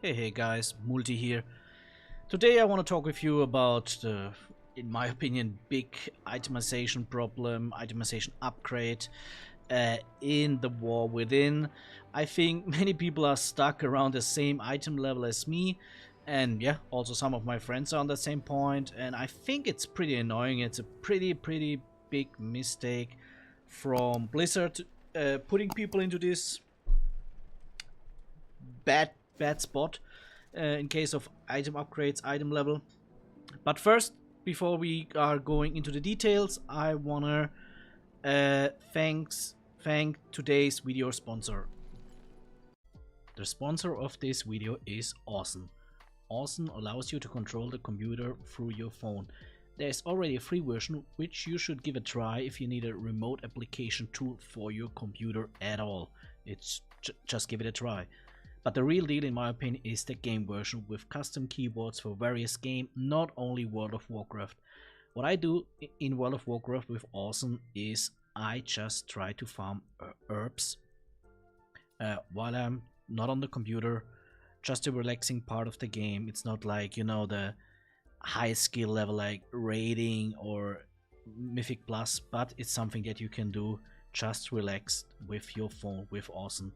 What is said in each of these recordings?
Hey guys, Multi here. Today I want to talk with you about the, in my opinion, big itemization problem, itemization upgrade in the War Within. I think many people are stuck around the same item level as me, and yeah, also some of my friends are on the same point, and I think it's pretty annoying. It's a pretty big mistake from Blizzard putting people into this bad spot in case of item upgrades, item level. But first, before we are going into the details, I wanna thank today's video sponsor. The sponsor of this video is Awesome. Awesome allows you to control the computer through your phone. There is already a free version which you should give a try if you need a remote application tool for your computer at all. It's just give it a try. But the real deal, in my opinion, is the game version with custom keyboards for various games, not only World of Warcraft. What I do in World of Warcraft with Awesome is I just try to farm herbs while I'm not on the computer. Just a relaxing part of the game. It's not like, you know, the high skill level like raiding or Mythic Plus, but it's something that you can do just relaxed with your phone with Awesome.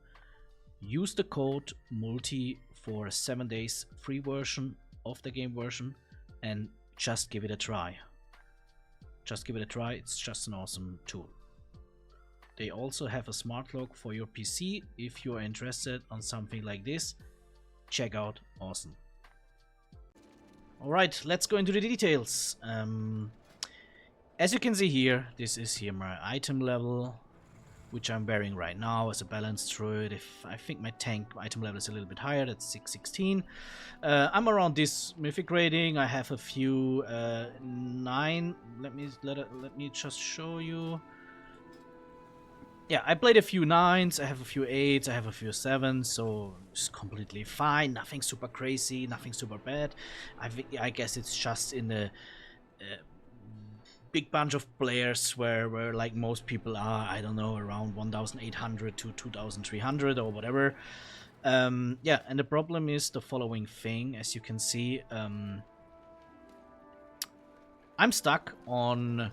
Use the code MULTI for a 7 days free version of the game version and just give it a try. Just give it a try, it's just an awesome tool. They also have a smart lock for your PC if you are interested on something like this. Check out Awesome. Alright, let's go into the details. As you can see here, this is here my item level, which I'm wearing right now as a balanced druid. If I think my tank item level is a little bit higher, that's 616. I'm around this mythic rating. I have a few 9. Let me just show you. Yeah, I played a few 9s, I have a few 8s, I have a few 7s, so it's completely fine. Nothing super crazy, nothing super bad. I guess it's just in the big bunch of players where like most people are, I don't know, around 1800 to 2300 or whatever. Yeah, and the problem is the following thing. As you can see, I'm stuck on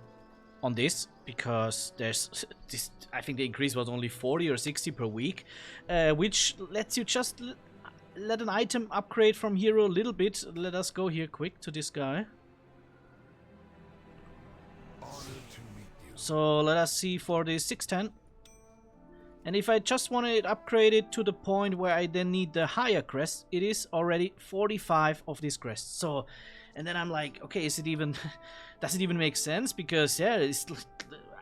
this because there's this, I think the increase was only 40 or 60 per week, which lets you just let an item upgrade from hero a little bit. Let us go here quick to this guy. So let us see for the 610. And if I just want it upgraded to the point where I then need the higher crest, it is already 45 of this crest. So, and then I'm like, okay, is it even, does it even make sense? Because yeah,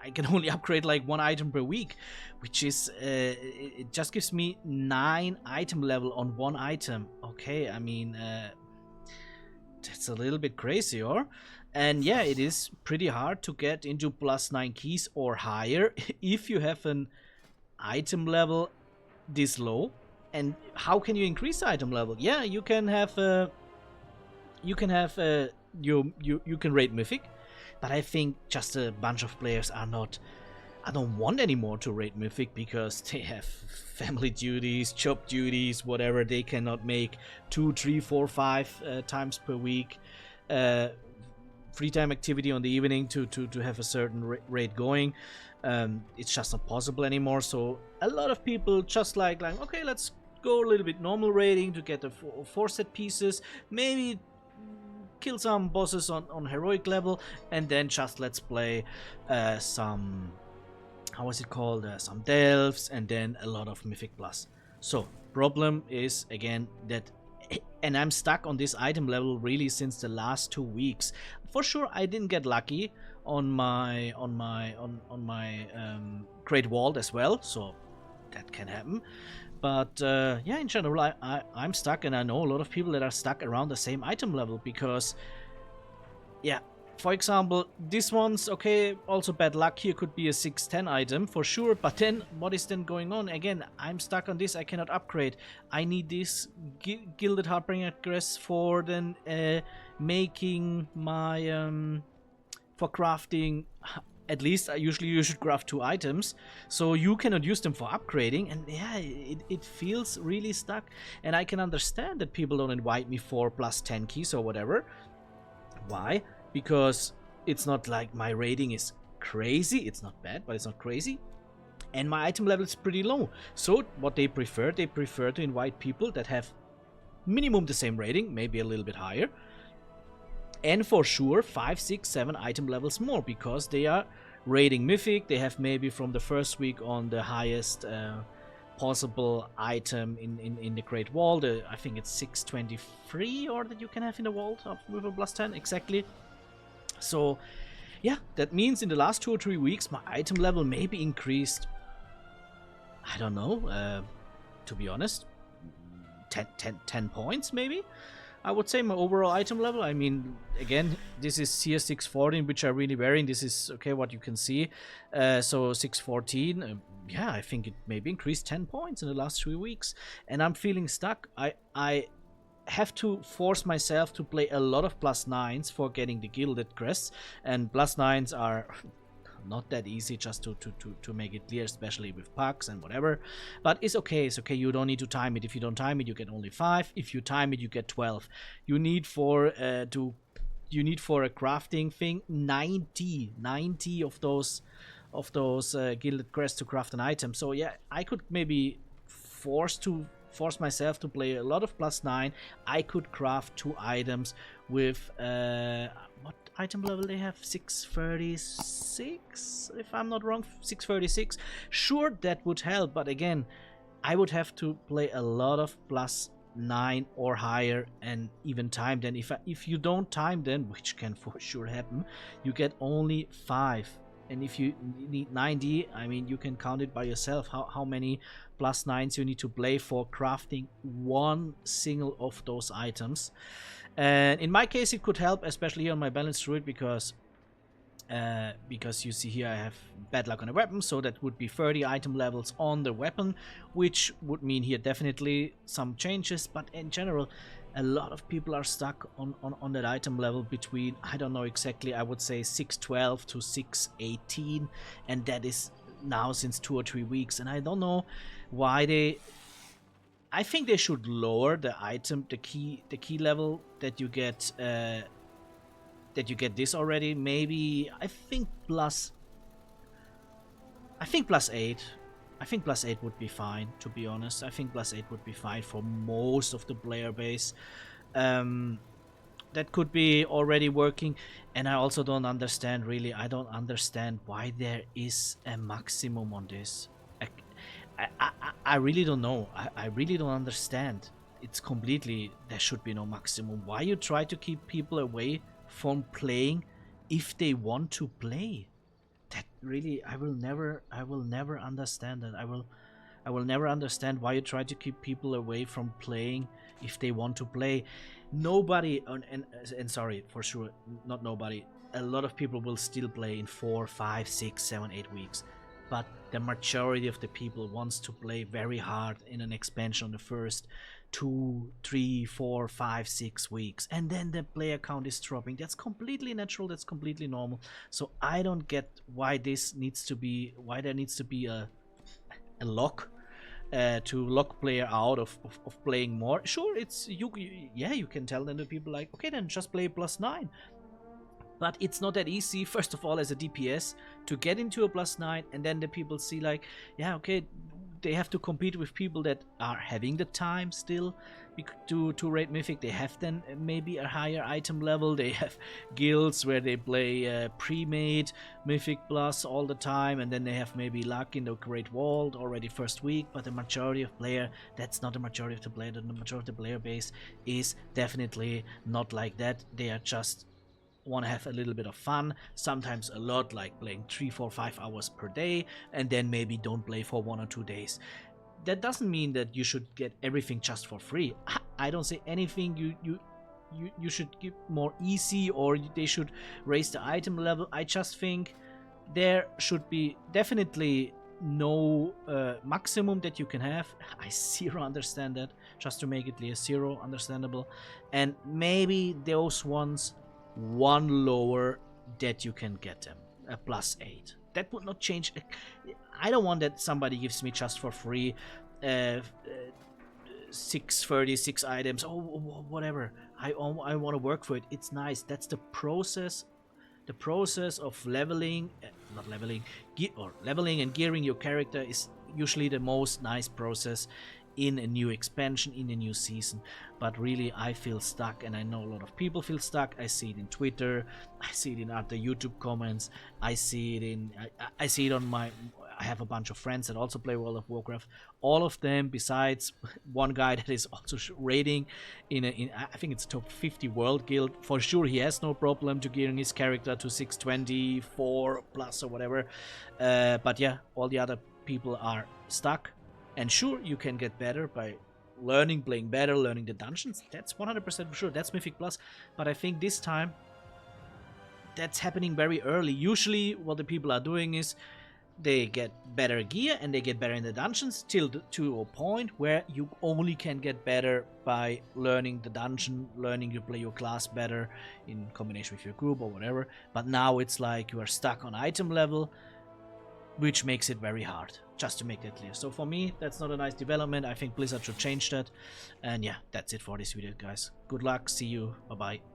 I can only upgrade like 1 item per week, which is, it just gives me 9 item level on 1 item. Okay, I mean, that's a little bit crazy, or? And yeah, it is pretty hard to get into +9 keys or higher if you have an item level this low. And how can you increase item level? Yeah, you can have you can rate mythic, but I think just a bunch of players are not. I don't want anymore to rate mythic because they have family duties, job duties, whatever. They cannot make 2, 3, 4, 5 times per week free time activity on the evening to have a certain rate going. It's just not possible anymore. So a lot of people just like okay, let's go a little bit normal rating to get the 4 set pieces, maybe kill some bosses on heroic level, and then just let's play some, how is it called, some delves, and then a lot of mythic plus. So problem is again that, and I'm stuck on this item level really since the last 2 weeks. For sure, I didn't get lucky on my Great Wall as well, so that can happen. But yeah, in general, I'm stuck, and I know a lot of people that are stuck around the same item level because, yeah, for example, this one's okay, also bad luck. Here could be a 610 item for sure, but then what is then going on? Again, I'm stuck on this, I cannot upgrade. I need this Gilded Harbinger crest for then making my, for crafting at least usually you should craft 2 items, so you cannot use them for upgrading. And yeah, it feels really stuck. And I can understand that people don't invite me for plus 10 keys or whatever. Why? Because it's not like my rating is crazy. It's not bad, but it's not crazy. And my item level is pretty low. So what they prefer to invite people that have minimum the same rating, maybe a little bit higher, and for sure 5, 6, 7 item levels more, because they are rating mythic. They have maybe from the first week on the highest possible item in the Great Wall. I think it's 623 or that you can have in the vault with a plus 10 exactly. So yeah, that means in the last 2 or 3 weeks my item level maybe increased, I don't know, to be honest, 10 points maybe. I would say my overall item level. I mean, again, this is CS614, which are really varying. This is, okay, what you can see. So 614, yeah, I think it maybe increased 10 points in the last 3 weeks. And I'm feeling stuck. I have to force myself to play a lot of plus 9s for getting the gilded crests. And plus 9s are not that easy, just to make it clear, especially with pucks and whatever. But it's okay, you don't need to time it. If you don't time it, you get only 5. If you time it, you get 12. You need for a crafting thing 90 of those gilded crests to craft an item. So yeah, I could maybe force myself to play a lot of plus 9. I could craft 2 items with what item level they have? 636, if I'm not wrong. 636. Sure, that would help, but again, I would have to play a lot of plus 9 or higher and even time. Then if you don't time them, which can for sure happen, you get only 5. And if you need 90, I mean, you can count it by yourself how many plus 9s you need to play for crafting one single of those items. And in my case, it could help, especially on my balanced druid, because you see here I have bad luck on a weapon, so that would be 30 item levels on the weapon, which would mean here definitely some changes. But in general, a lot of people are stuck on that item level between, I don't know exactly, I would say 612 to 618, and that is now since 2 or 3 weeks. And I don't know why I think they should lower the key level that you get this already. Maybe I think plus 8. I think plus 8 would be fine, to be honest. I think plus 8 would be fine for most of the player base. That could be already working. And I also don't understand, really, I don't understand why there is a maximum on this. I really don't know. I really don't understand. It's completely, there should be no maximum. Why you try to keep people away from playing if they want to play? That really, I will never understand that. I will never understand why you try to keep people away from playing if they want to play. Nobody, and sorry, for sure, not nobody, a lot of people will still play in 4, 5, 6, 7, 8 weeks. But the majority of the people wants to play very hard in an expansion on the first 2, 3, 4, 5, 6 weeks, and then the player count is dropping. That's completely natural, that's completely normal. So I don't get why there needs to be a lock to lock player out of playing more. Sure, it's you can tell then the people like, okay, then just play plus 9. But it's not that easy, first of all, as a DPS, to get into a plus 9, and then the people see like, yeah, okay, they have to compete with people that are having the time still to raid Mythic. They have then maybe a higher item level. They have guilds where they play pre-made Mythic Plus all the time, and then they have maybe luck in the Great Wall already first week. But the majority of player, that's not the majority of the player. The majority of the player base is definitely not like that. They are just want to have a little bit of fun, sometimes a lot, like playing 3, 4, 5 hours per day, and then maybe don't play for 1 or 2 days. That doesn't mean that you should get everything just for free. I don't say anything you should give more easy, or they should raise the item level. I just think there should be definitely no maximum that you can have. I zero understand that, just to make it clear, zero understandable. And maybe those ones one lower that you can get them. a +8. That would not change. I don't want that somebody gives me just for free 636 items. Oh, whatever. I want to work for it. It's nice. That's the process. The process of leveling, not leveling, leveling and gearing your character is usually the most nice process in a new expansion, in a new season. But really, I feel stuck, and I know a lot of people feel stuck. I see it in Twitter, I see it in other YouTube comments, I see it on my. I have a bunch of friends that also play World of Warcraft. All of them, besides one guy that is also raiding in I think it's top 50 world guild. For sure, he has no problem to gearing his character to 624 plus or whatever. But yeah, all the other people are stuck. And sure, you can get better by learning, playing better, learning the dungeons. That's 100% for sure. That's Mythic Plus. But I think this time, that's happening very early. Usually, what the people are doing is they get better gear and they get better in the dungeons to a point where you only can get better by learning the dungeon, learning to play your class better in combination with your group or whatever. But now it's like you are stuck on item level, which makes it very hard, just to make that clear. So for me, that's not a nice development. I think Blizzard should change that. And yeah, that's it for this video, guys. Good luck. See you. Bye-bye.